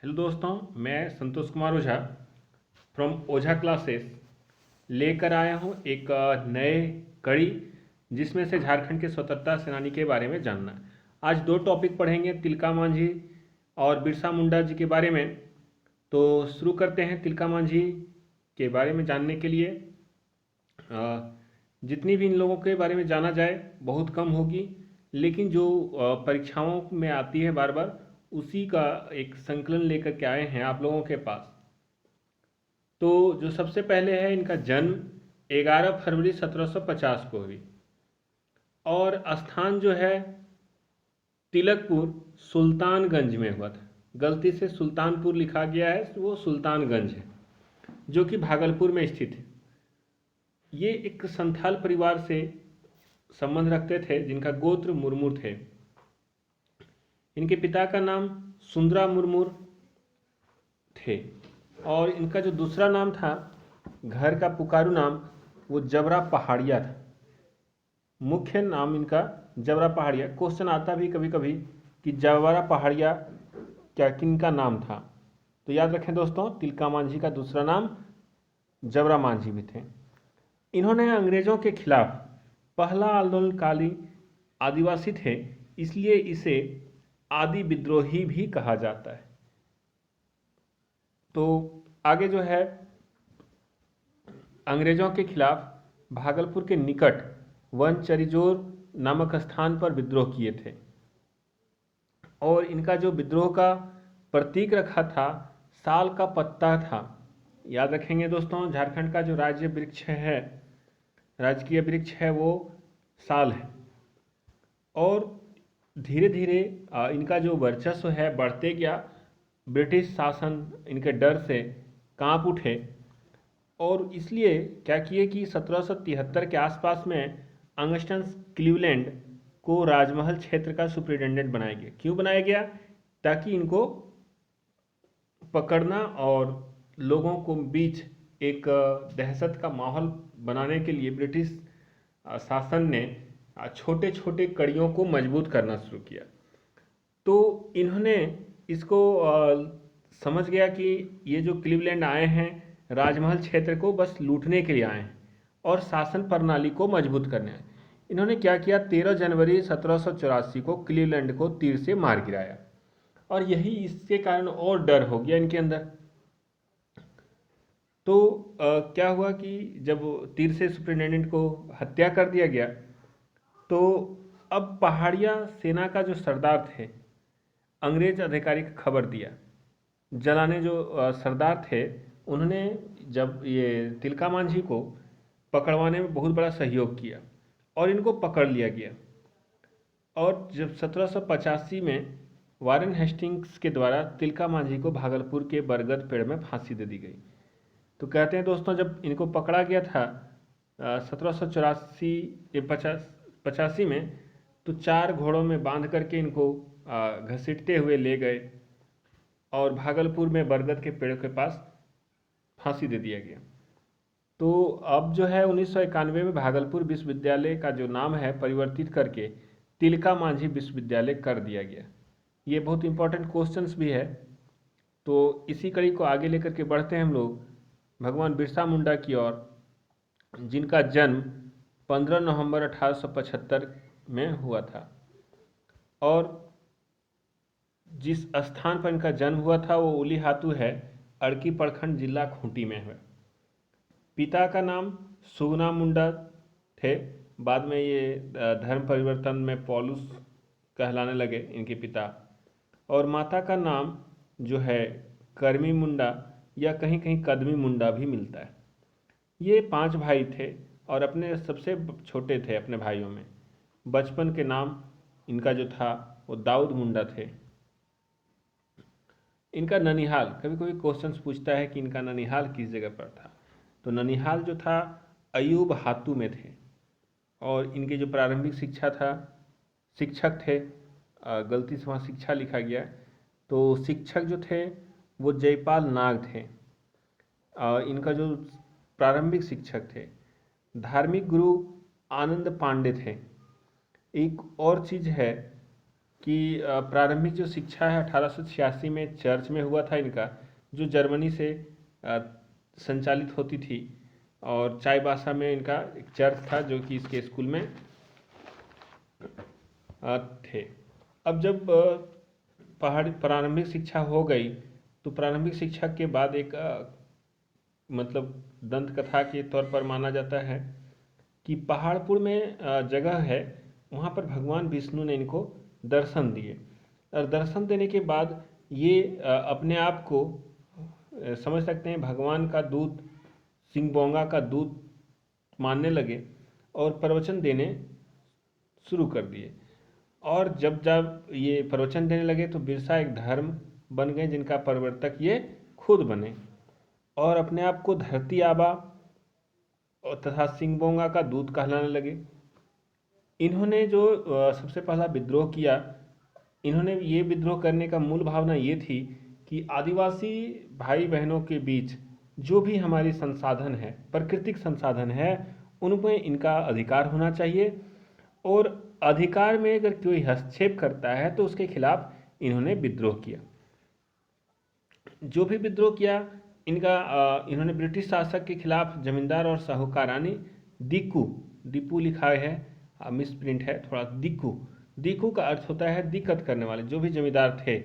Hello दोस्तों, मैं Santosh Kumar Ojha from Ojha classes लेकर आया हूँ एक नए कड़ी जिसमें से झारखंड के स्वतंत्रता सेनानी के बारे में जानना है। आज दो टॉपिक पढ़ेंगे, तिलका मांझी और बिरसा मुंडा जी के बारे में। तो शुरू करते हैं। तिलका मांझी के बारे में जानने के लिए जितनी भी इन लोगों के बारे में जाना जाए बहुत कम होगी, लेकिन जो परीक्षाओं में आती है बार बार, उसी का एक संकलन लेकर के आए हैं आप लोगों के पास। तो जो सबसे पहले है, इनका जन्म 11 फरवरी 1750 को हुई और स्थान जो है तिलकपुर सुल्तानगंज में हुआ था। गलती से सुल्तानपुर लिखा गया है, वो सुल्तानगंज है जो कि भागलपुर में स्थित है। ये एक संथाल परिवार से संबंध रखते थे जिनका गोत्र मुर्मू थे। इनके पिता का नाम सुंदरा मुर्मू थे और इनका जो दूसरा नाम था, घर का पुकारू नाम, वो जबरा पहाड़िया था। मुख्य नाम इनका जबरा पहाड़िया। क्वेश्चन आता भी कभी कभी कि जबरा पहाड़िया क्या किनका नाम था। तो याद रखें दोस्तों, तिलका मांझी का दूसरा नाम जबरा मांझी भी थे। इन्होंने अंग्रेजों के खिलाफ पहला आंदोलनकाली आदिवासी थे, इसलिए इसे आदि विद्रोही भी कहा जाता है। तो आगे जो है, अंग्रेजों के खिलाफ भागलपुर के निकट वनचरिजोर नामक स्थान पर विद्रोह किए थे और इनका जो विद्रोह का प्रतीक रखा था, साल का पत्ता था। याद रखेंगे दोस्तों, झारखंड का जो राज्य वृक्ष है, राजकीय वृक्ष है, वो साल है। और धीरे धीरे इनका जो वर्चस्व है बढ़ते गया। ब्रिटिश शासन इनके डर से कांप उठे और इसलिए क्या किए कि 1773 के आसपास में अंगस्टन क्लीवलैंड को राजमहल क्षेत्र का सुप्रिटेंडेंट बनाया गया। क्यों बनाया गया? ताकि इनको पकड़ना और लोगों को बीच एक दहशत का माहौल बनाने के लिए ब्रिटिश शासन ने छोटे छोटे कड़ियों को मजबूत करना शुरू किया। तो इन्होंने इसको समझ गया कि ये जो क्लीवलैंड आए हैं राजमहल क्षेत्र को बस लूटने के लिए आए हैं और शासन प्रणाली को मजबूत करने आए। इन्होंने क्या किया, 13 जनवरी 1784 को क्लीवलैंड को तीर से मार गिराया और यही इसके कारण और डर हो गया इनके अंदर। तो क्या हुआ कि जब तीर से सुप्रिटेंडेंट को हत्या कर दिया गया, तो अब पहाड़िया सेना का जो सरदार थे, अंग्रेज अधिकारी को खबर दिया। जलाने जो सरदार थे, उन्होंने जब ये तिलका मांझी को पकड़वाने में बहुत बड़ा सहयोग किया और इनको पकड़ लिया गया। और जब 1785 में वारेन हेस्टिंग्स के द्वारा तिलका मांझी को भागलपुर के बरगद पेड़ में फांसी दे दी गई। तो कहते हैं दोस्तों, जब इनको पकड़ा गया था 1784 पचासी में, तो 4 घोड़ों में बांध करके इनको घसीटते हुए ले गए और भागलपुर में बरगद के पेड़ के पास फांसी दे दिया गया। तो अब जो है 1991 में भागलपुर विश्वविद्यालय का जो नाम है परिवर्तित करके तिलका मांझी विश्वविद्यालय कर दिया गया। ये बहुत इंपॉर्टेंट क्वेश्चंस भी है। तो इसी कड़ी को आगे लेकर के बढ़ते हैं हम लोग भगवान बिरसा मुंडा की ओर, जिनका जन्म 15 नवंबर 1875 में हुआ था और जिस स्थान पर इनका जन्म हुआ था वो उलीहातू है, अड़की प्रखंड, जिला खूंटी में है। पिता का नाम सुगना मुंडा थे। बाद में ये धर्म परिवर्तन में पौलुस कहलाने लगे इनके पिता। और माता का नाम जो है कर्मी मुंडा या कहीं कहीं कदमी मुंडा भी मिलता है। ये 5 भाई थे और अपने सबसे छोटे थे अपने भाइयों में। बचपन के नाम इनका जो था वो दाऊद मुंडा थे। इनका ननिहाल, कभी कभी क्वेश्चंस पूछता है कि इनका ननिहाल किस जगह पर था। तो ननिहाल जो था अयूब हातू में थे और इनकी जो प्रारंभिक शिक्षा था, शिक्षक थे, गलती से वहाँ शिक्षा लिखा गया, तो शिक्षक जो थे वो जयपाल नाग थे। इनका जो प्रारंभिक शिक्षक थे, धार्मिक गुरु आनंद पांडे थे। एक और चीज़ है कि प्रारंभिक जो शिक्षा है 1886 में चर्च में हुआ था इनका, जो जर्मनी से अ, संचालित होती थी। और चाईबासा में इनका एक चर्च था जो कि इसके स्कूल में थे। अब जब पहाड़ी प्रारंभिक शिक्षा हो गई तो प्रारंभिक शिक्षा के बाद एक मतलब दंत कथा के तौर पर माना जाता है कि पहाड़पुर में जगह है, वहाँ पर भगवान विष्णु ने इनको दर्शन दिए। और दर्शन देने के बाद ये अपने आप को समझ सकते हैं भगवान का दूत, सिंगबोंगा का दूत मानने लगे और प्रवचन देने शुरू कर दिए। और जब जब ये प्रवचन देने लगे तो बिरसा एक धर्म बन गए जिनका प्रवर्तक ये खुद बने और अपने आप को धरती आबा और तथा सिंगबोंगा का दूत कहलाने लगे। इन्होंने जो सबसे पहला विद्रोह किया, इन्होंने ये विद्रोह करने का मूल भावना ये थी कि आदिवासी भाई बहनों के बीच जो भी हमारी संसाधन है, प्राकृतिक संसाधन है, उनमें इनका अधिकार होना चाहिए और अधिकार में अगर कोई हस्तक्षेप करता है तो उसके खिलाफ इन्होंने विद्रोह किया। जो भी विद्रोह किया इन्होंने ब्रिटिश शासक के खिलाफ जमींदार और साहूकारानी दीकू लिखा है, मिस प्रिंट है थोड़ा, दीकू का अर्थ होता है दिक्कत करने वाले, जो भी जमींदार थे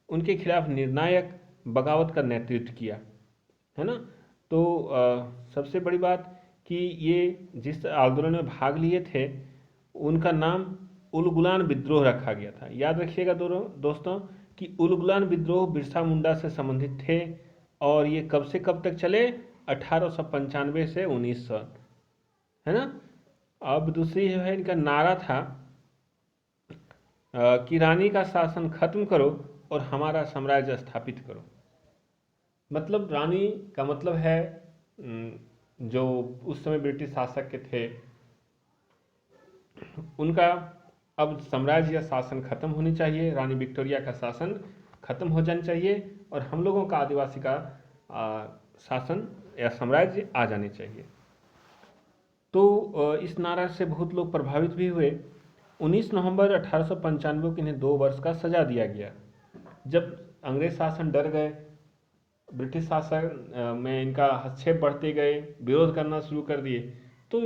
उनके खिलाफ निर्णायक बगावत का नेतृत्व किया, है ना। तो सबसे बड़ी बात कि ये जिस आंदोलन में भाग लिए थे उनका नाम उलगुलान विद्रोह रखा गया था। याद रखिएगा दोस्तों कि उलगुलान विद्रोह बिरसा मुंडा से संबंधित थे और ये कब से कब तक चले, 1895 से 1900, है ना। अब दूसरी जो है इनका नारा था कि रानी का शासन खत्म करो और हमारा साम्राज्य स्थापित करो। मतलब रानी का मतलब है जो उस समय ब्रिटिश शासक के थे उनका अब साम्राज्य या शासन खत्म होनी चाहिए, रानी विक्टोरिया का शासन खत्म हो जाना चाहिए और हम लोगों का आदिवासी का शासन या साम्राज्य आ जाने चाहिए। तो इस नारा से बहुत लोग प्रभावित भी हुए। 19 नवंबर 1895 को इन्हें 2 वर्ष का सजा दिया गया। जब अंग्रेज शासन डर गए, ब्रिटिश शासन में इनका हस्तक्षेप बढ़ते गए, विरोध करना शुरू कर दिए, तो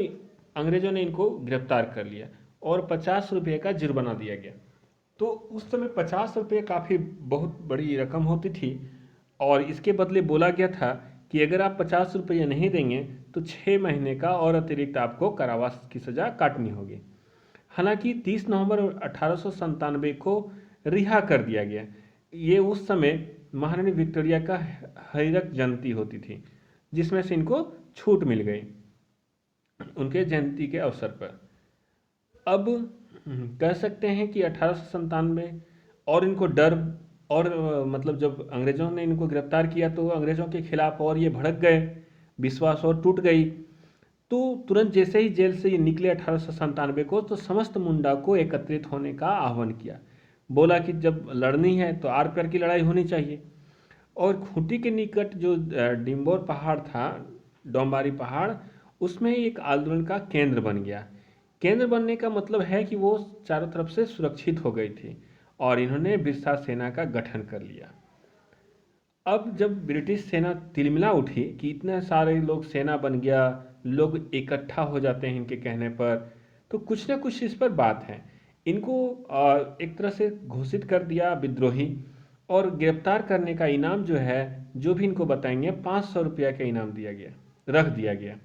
अंग्रेजों ने इनको गिरफ्तार कर लिया और 50 रुपये का जुर्माना दिया गया। तो उस समय 50 रुपये काफ़ी बहुत बड़ी रकम होती थी और इसके बदले बोला गया था कि अगर आप 50 रुपये नहीं देंगे तो 6 महीने का और अतिरिक्त आपको कारावास की सज़ा काटनी होगी। हालांकि 30 नवंबर 1897 को रिहा कर दिया गया। ये उस समय महारानी विक्टोरिया का हरिरक जयंती होती थी जिसमें से इनको छूट मिल गई उनके जयंती के अवसर पर। अब कह सकते हैं कि 1897 और इनको डर और मतलब जब अंग्रेज़ों ने इनको गिरफ्तार किया तो अंग्रेज़ों के खिलाफ और ये भड़क गए, विश्वास और टूट गई। तो तुरंत जैसे ही जेल से ये निकले 1897 को तो समस्त मुंडा को एकत्रित होने का आह्वान किया। बोला कि जब लड़नी है तो आर पार की लड़ाई होनी चाहिए। और खूंटी के निकट जो डिम्बोर पहाड़ था, डोम्बारी पहाड़, उसमें एक आंदोलन का केंद्र बन गया। केंद्र बनने का मतलब है कि वो चारों तरफ से सुरक्षित हो गई थी और इन्होंने बिरसा सेना का गठन कर लिया। अब जब ब्रिटिश सेना तिलमिला उठी कि इतने सारे लोग सेना बन गया, लोग इकट्ठा हो जाते हैं इनके कहने पर, तो कुछ ना कुछ इस पर बात है। इनको एक तरह से घोषित कर दिया विद्रोही और गिरफ्तार करने का इनाम जो है, जो भी इनको बताएंगे 500 रुपया का इनाम दिया गया, रख दिया गया।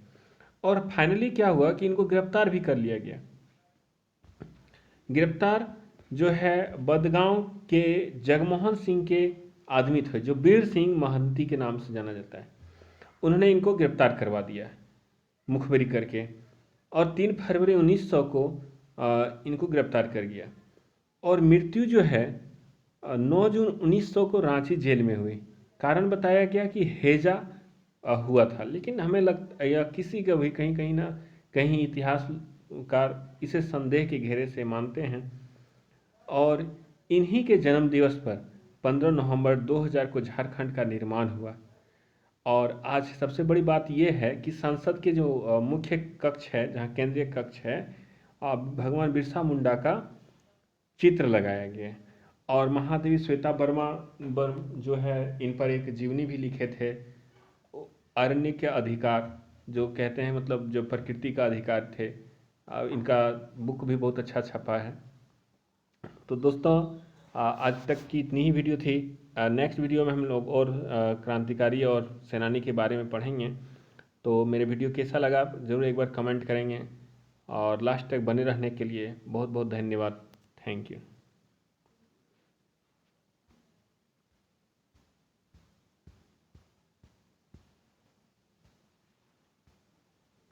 और फाइनली क्या हुआ कि इनको गिरफ्तार भी कर लिया गया। गिरफ्तार जो है बदगांव के जगमोहन सिंह के आदमी थे, जो बीर सिंह महंती के नाम से जाना जाता है। उन्होंने इनको गिरफ्तार करवा दिया मुखबिरी करके और 3 फरवरी 1900 को इनको गिरफ्तार कर गया। और मृत्यु जो है 9 जून 1900 को रांची जेल में हुई। कारण बताया गया कि हैजा हुआ था, लेकिन हमें लगता या किसी का भी कहीं ना कहीं इतिहासकार इसे संदेह के घेरे से मानते हैं। और इन्हीं के जन्म दिवस पर 15 नवंबर 2000 को झारखंड का निर्माण हुआ। और आज सबसे बड़ी बात यह है कि संसद के जो मुख्य कक्ष है, जहाँ केंद्रीय कक्ष है, भगवान बिरसा मुंडा का चित्र लगाया गया है। और महादेवी श्वेता वर्मा जो है, इन पर एक जीवनी भी लिखे थे, अरण्य के अधिकार जो कहते हैं, मतलब जो प्रकृति का अधिकार थे। इनका बुक भी बहुत अच्छा छपा है। तो दोस्तों, आज तक की इतनी ही वीडियो थी। नेक्स्ट वीडियो में हम लोग और क्रांतिकारी और सेनानी के बारे में पढ़ेंगे। तो मेरे वीडियो कैसा लगा ज़रूर एक बार कमेंट करेंगे, और लास्ट तक बने रहने के लिए बहुत बहुत धन्यवाद। Thank you.